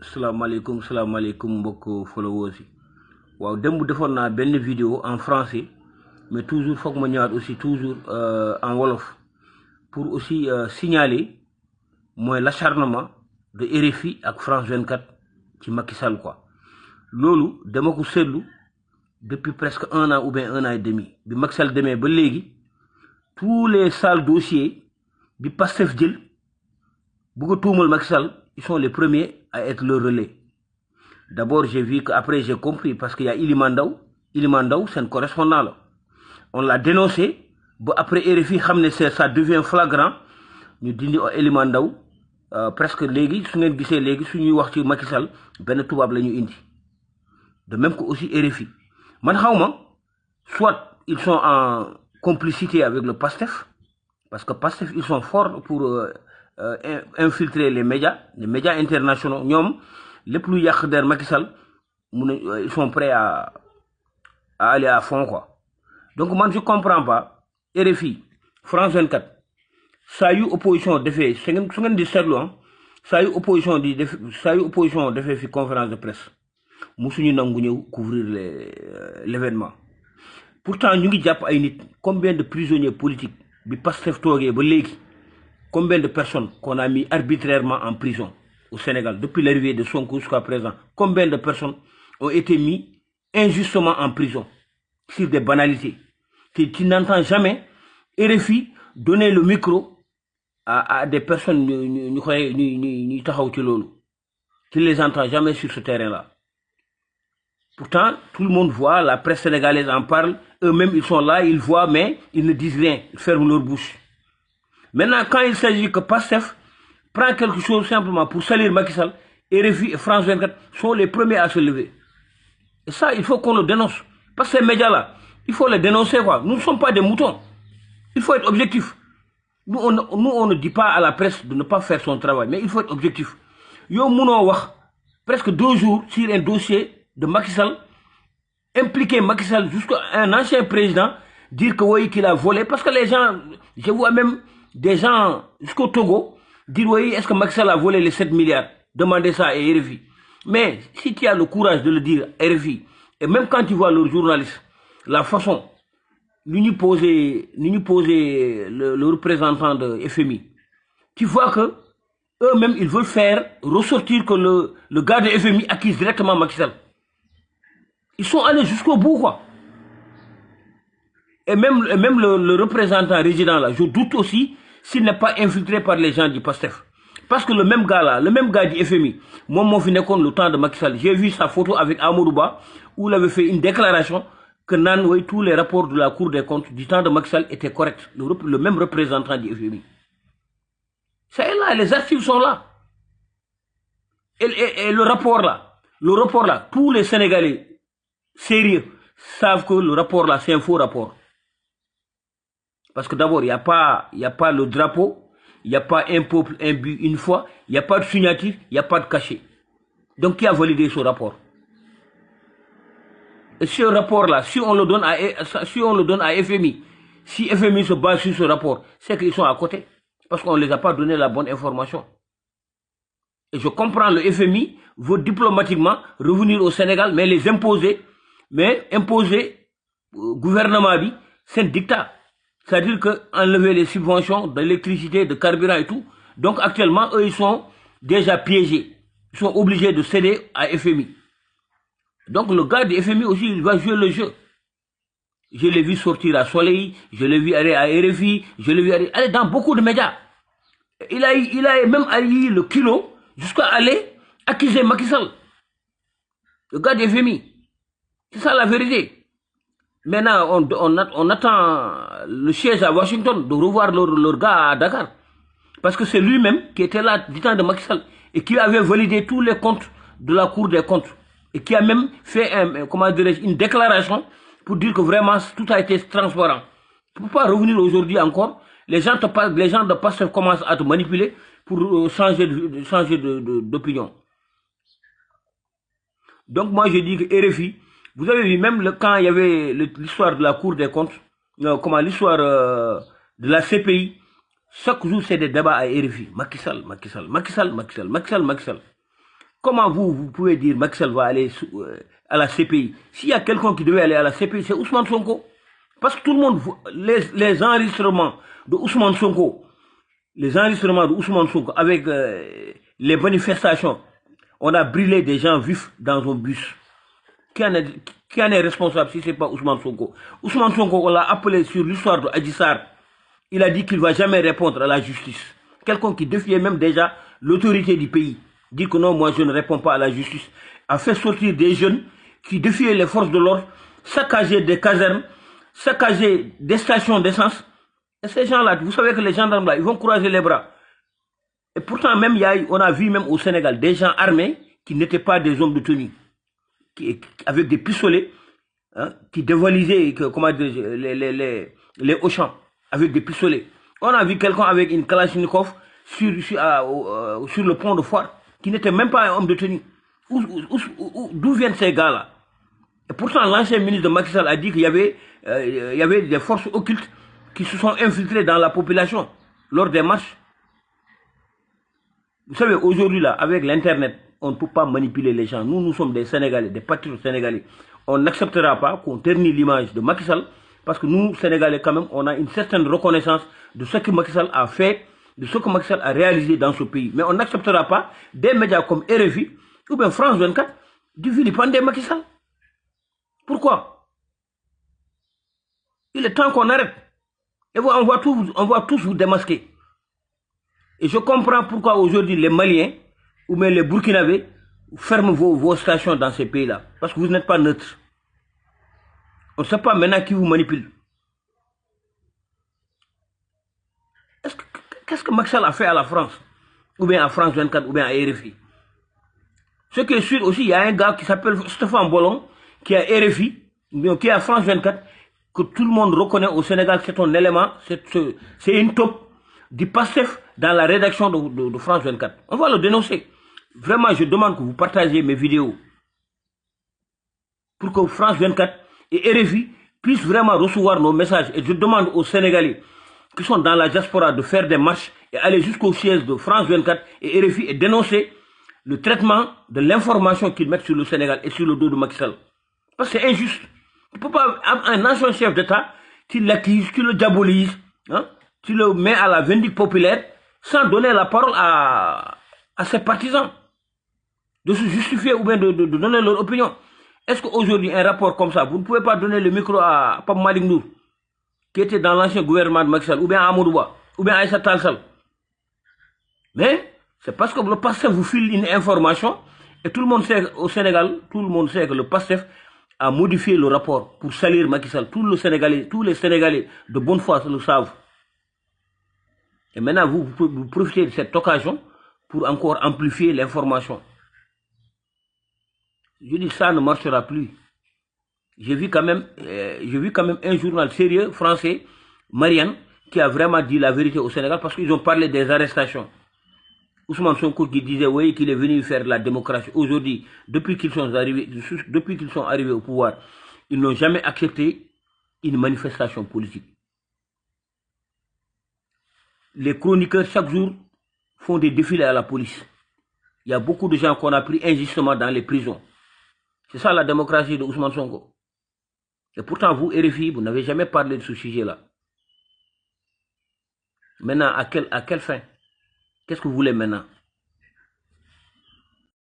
Salaamaaleykum salaamaaleykum mbokk followers yi waaw démb defoon naa benn vidéo en français mais toujours foog ma ñëwaat aussi toujours en wolof pour aussi signaler mooy l'acharnement de RFI ak France 24 ci Macky Sall quoi loolu dama ko seetlu depuis presque 1 an ou bien 1 an et demi bi Macky Sall demee ba léegi tous les sales dossiers bi Pastef jël bëgg a tuumal Macky Sall ils sont les premiers à être le relais. D'abord, j'ai vu qu'après, j'ai compris, parce qu'il y a Ilimandaou, c'est un correspondant là. On l'a dénoncé, après RFI, ça devient flagrant. Nous disons Ilimandaou, presque légui, si vous voyez légui, si nous voyons Macky Sall, ben tout va bien indi. De même que aussi RFI. Soit ils sont en complicité avec le PASTEF, parce que PASTEF, ils sont forts pour infiltrer les médias internationaux. Les plus yakhdar Macky Sall, ils sont prêts à aller à fond quoi. Donc moi je comprends pas. RFI, France 24, ça a eu opposition de fait. Ça a eu opposition de fait conférence de presse. Nous sommes couvrir l'événement. Pourtant nous avons combien de prisonniers politiques bi Pastef togué ba légui. Combien de personnes qu'on a mis arbitrairement en prison au Sénégal depuis l'arrivée de Sonko jusqu'à présent? Combien de personnes ont été mis injustement en prison sur des banalités? Tu n'entends jamais RFI donner le micro à des personnes tu ne les entends jamais sur ce terrain-là. Pourtant, tout le monde voit, la presse sénégalaise en parle, eux-mêmes ils sont là, ils voient, mais ils ne disent rien, ils ferment leur bouche. Maintenant, quand il s'agit que PASTEF prend quelque chose simplement pour salir Macky Sall, RFI et France 24 sont les premiers à se lever. Et ça, il faut qu'on le dénonce. Parce que ces médias-là, il faut les dénoncer quoi. Nous ne sommes pas des moutons. Il faut être objectif. Nous, on ne dit pas à la presse de ne pas faire son travail, mais il faut être objectif. Yo Mouno wax presque 2 jours sur un dossier de Macky Sall, impliquer Macky Sall jusqu'à un ancien président, dire que oui, qu'il a volé. Parce que les gens, je vois même des gens jusqu'au Togo dire oui, est-ce que Macky Sall a volé les 7 milliards? Demandez ça à RFI. Mais si tu as le courage de le dire à RFI, et même quand tu vois leurs journalistes, la façon, nous poser le représentant de FMI, tu vois que eux-mêmes, ils veulent faire ressortir que le gars de FMI accuse directement Macky Sall. Ils sont allés jusqu'au bout, quoi. Et même le représentant résident là, je doute aussi s'il n'est pas infiltré par les gens du PASTEF. Parce que le même gars là, le même gars du FMI, moi, le temps de Macky Sall, j'ai vu sa photo avec Amadouba, où il avait fait une déclaration que tous les rapports de la Cour des comptes du temps de Macky Sall étaient corrects. Le même représentant du FMI. Ça est là, les archives sont là. Et le rapport là, tous les Sénégalais sérieux savent que le rapport là, c'est un faux rapport. Parce que d'abord, il n'y a pas le drapeau, il n'y a pas un peuple, un but, une foi, il n'y a pas de signature, il n'y a pas de cachet. Donc, qui a validé ce rapport? Et ce rapport-là, si on le donne à FMI, si FMI se base sur ce rapport, c'est qu'ils sont à côté. Parce qu'on ne les a pas donné la bonne information. Et je comprends, le FMI veut diplomatiquement revenir au Sénégal, mais les imposer, gouvernement, c'est un dictat. C'est-à-dire qu'enlever les subventions d'électricité, de carburant et tout. Donc actuellement, eux, ils sont déjà piégés. Ils sont obligés de céder à FMI. Donc le gars de FMI aussi, il va jouer le jeu. Je l'ai vu sortir à Soleil, je l'ai vu aller à RFI, je l'ai vu aller dans beaucoup de médias. Il a même allié le kilo jusqu'à aller accuser Macky Sall. Le gars de FMI. C'est ça la vérité. Maintenant, on attend le siège à Washington de revoir leur gars à Dakar. Parce que c'est lui-même qui était là du temps de Macky Sall et qui avait validé tous les comptes de la Cour des comptes. Et qui a même fait une déclaration pour dire que vraiment tout a été transparent. Tu ne peux pas revenir aujourd'hui encore. Les gens de Pastef commencent à te manipuler pour changer d'opinion. Donc moi je dis que RFI, vous avez vu même quand il y avait l'histoire de la Cour des comptes, l'histoire de la CPI, chaque jour c'est des débats à RFI. Macky Sall. Comment vous pouvez dire Macky Sall va aller à la CPI? S'il y a quelqu'un qui devait aller à la CPI, c'est Ousmane Sonko. Parce que tout le monde, les enregistrements de Ousmane Sonko, avec les manifestations, on a brûlé des gens vifs dans un bus. Qui en est responsable si ce n'est pas Ousmane Sonko? Ousmane Sonko, on l'a appelé sur l'histoire de Adji Sarr. Il a dit qu'il ne va jamais répondre à la justice. Quelqu'un qui défiait même déjà l'autorité du pays. Dit que non, moi je ne réponds pas à la justice. A fait sortir des jeunes qui défiaient les forces de l'ordre, saccager des casernes, saccager des stations d'essence. Et ces gens-là, vous savez que les gendarmes là, ils vont croiser les bras. Et pourtant, même on a vu même au Sénégal des gens armés qui n'étaient pas des hommes de tenue, avec des pistolets, hein, qui dévalisaient comment dire, les Auchan, avec des pistolets. On a vu quelqu'un avec une Kalachnikov sur le pont de Foire, qui n'était même pas un homme de tenue. D'où viennent ces gars-là? Et pourtant, l'ancien ministre de Macky Sall a dit qu'il y avait des forces occultes qui se sont infiltrées dans la population lors des marches. Vous savez, aujourd'hui, là, avec l'Internet, on ne peut pas manipuler les gens. Nous sommes des Sénégalais, des patriotes sénégalais. On n'acceptera pas qu'on ternisse l'image de Macky Sall, parce que nous, Sénégalais, quand même, on a une certaine reconnaissance de ce que Macky Sall a fait, de ce que Macky Sall a réalisé dans ce pays. Mais on n'acceptera pas des médias comme RFI ou bien France 24 de vilipender Macky Sall. Pourquoi? Il est temps qu'on arrête. Et on va tous vous démasquer. Et je comprends pourquoi aujourd'hui les Maliens ou même les Burkinabés ferment vos stations dans ces pays-là. Parce que vous n'êtes pas neutre. On ne sait pas maintenant qui vous manipule. Qu'est-ce que Macky Sall a fait à la France? Ou bien à France 24, ou bien à RFI? Ce qui est sûr aussi, il y a un gars qui s'appelle Stéphane Bolon, qui est à RFI, qui est à France 24, que tout le monde reconnaît au Sénégal, c'est un élément, c'est une taupe du PASTEF dans la rédaction de France 24. On va le dénoncer. Vraiment, je demande que vous partagiez mes vidéos pour que France 24 et RFI puissent vraiment recevoir nos messages. Et je demande aux Sénégalais qui sont dans la diaspora de faire des marches et aller jusqu'au siège de France 24 et RFI et dénoncer le traitement de l'information qu'ils mettent sur le Sénégal et sur le dos de Macky Sall. Parce que c'est injuste. Tu ne peux pas, un ancien chef d'État, tu l'accuses, tu le diabolises, hein, tu le mets à la vindicte populaire sans donner la parole à ses partisans de se justifier ou bien de donner leur opinion. Est-ce qu'aujourd'hui, un rapport comme ça, vous ne pouvez pas donner le micro à Pape Malick Ndour, qui était dans l'ancien gouvernement de Macky Sall, ou bien à Amadou Ba, ou bien à Aïssata Tall Sall? Mais c'est parce que le PASTEF vous file une information, et tout le monde sait au Sénégal, tout le monde sait que le PASTEF a modifié le rapport pour salir Macky Sall. Tous les Sénégalais de bonne foi le savent. Et maintenant, vous profitez de cette occasion pour encore amplifier l'information. Je dis ça ne marchera plus. J'ai vu quand même un journal sérieux français, Marianne, qui a vraiment dit la vérité au Sénégal parce qu'ils ont parlé des arrestations. Ousmane Sonko qui disait oui qu'il est venu faire de la démocratie. Aujourd'hui, depuis qu'ils sont arrivés au pouvoir, ils n'ont jamais accepté une manifestation politique. Les chroniqueurs chaque jour font des défilés à la police. Il y a beaucoup de gens qu'on a pris injustement dans les prisons. C'est ça la démocratie de Ousmane Sonko. Et pourtant, vous, RFI, vous n'avez jamais parlé de ce sujet-là. Maintenant, à quelle fin? Qu'est-ce que vous voulez maintenant?